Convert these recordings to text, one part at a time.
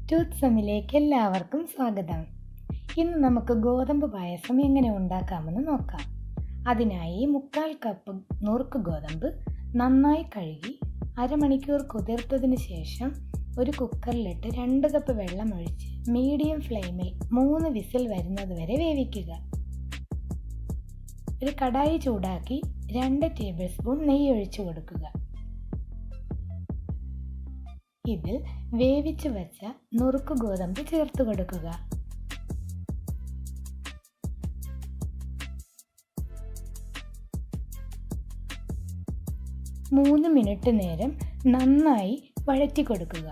ടൂത്ത്സമിലേക്ക് എല്ലാവർക്കും സ്വാഗതം. ഇന്ന് നമുക്ക് ഗോതമ്പ് പായസം എങ്ങനെ ഉണ്ടാക്കാമെന്ന് നോക്കാം. അതിനായി 1/4 കപ്പ് നുറുക്ക് ഗോതമ്പ് നന്നായി കഴുകി അരമണിക്കൂർ കുതിർത്തതിന് ശേഷം ഒരു കുക്കറിലിട്ട് 2 കപ്പ് വെള്ളം ഒഴിച്ച് മീഡിയം ഫ്ലെയിമിൽ 3 വിസിൽ വരുന്നത് വരെ വേവിക്കുക. ഒരു കടായി ചൂടാക്കി 2 ടേബിൾ സ്പൂൺ നെയ്യ് ഒഴിച്ചു കൊടുക്കുക. ഇതിൽ വേവിച്ചു വച്ച നുറുക്ക് ഗോതമ്പ് ചേർത്ത് കൊടുക്കുക. മൂന്ന് മിനിറ്റ് നേരം നന്നായി വഴറ്റി കൊടുക്കുക.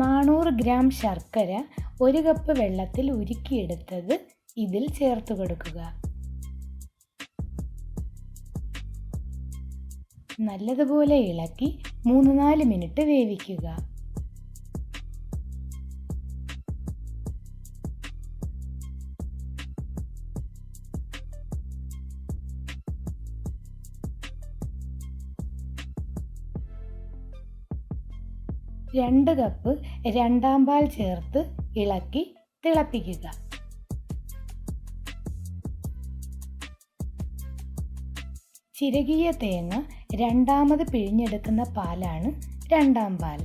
നാനൂറ് ഗ്രാം ശർക്കര 1 കപ്പ് വെള്ളത്തിൽ ഉരുക്കിയെടുത്തത് ഇതിൽ ചേർത്ത് കൊടുക്കുക. നല്ലതുപോലെ ഇളക്കി 3-4 മിനിറ്റ് വേവിക്കുക. രണ്ട് കപ്പ് രണ്ടാം പാൽ ചേർത്ത് ഇളക്കി തിളപ്പിക്കുക. ചിരകിയ തേങ്ങ രണ്ടാമത് പിഴിഞ്ഞെടുക്കുന്ന പാലാണ് രണ്ടാം പാൽ.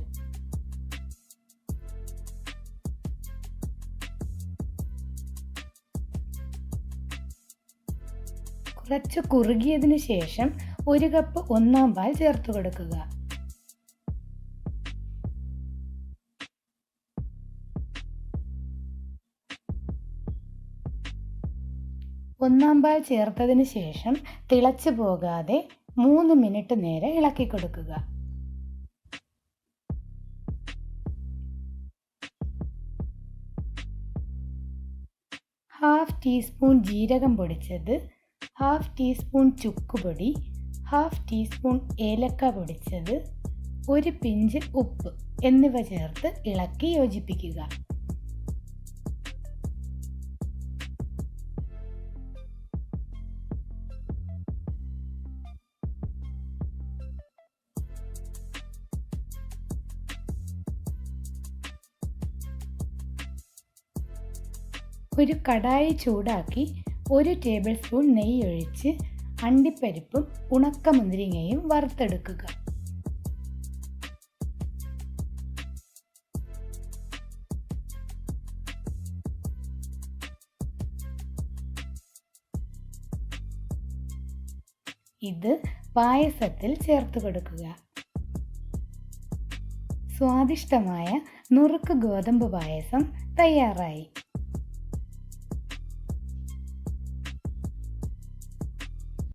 കുറച്ച് കുറുകിയതിന് ശേഷം 1 കപ്പ് ഒന്നാം പാൽ ചേർത്ത് കൊടുക്കുക. ഒന്നാം പാൽ ചേർത്തതിന് ശേഷം തിളച്ചു പോകാതെ 3 മിനിറ്റ് നേരം ഇളക്കി കൊടുക്കുക. ഹാഫ് ടീസ്പൂൺ ജീരകം പൊടിച്ചത്, ഹാഫ് ടീസ്പൂൺ ചുക്കുപൊടി, ഹാഫ് ടീസ്പൂൺ ഏലക്ക പൊടിച്ചത്, 1 പിഞ്ച് ഉപ്പ് എന്നിവ ചേർത്ത് ഇളക്കി യോജിപ്പിക്കുക. ഒരു കടായി ചൂടാക്കി 1 ടേബിൾ സ്പൂൺ നെയ്യ് ഒഴിച്ച് അണ്ടിപ്പരിപ്പും ഉണക്കമുന്തിരിങ്ങയും വറുത്തെടുക്കുക. ഇത് പായസത്തിൽ ചേർത്ത് കൊടുക്കുക. സ്വാദിഷ്ടമായ നുറുക്ക് ഗോതമ്പ് പായസം തയ്യാറായി.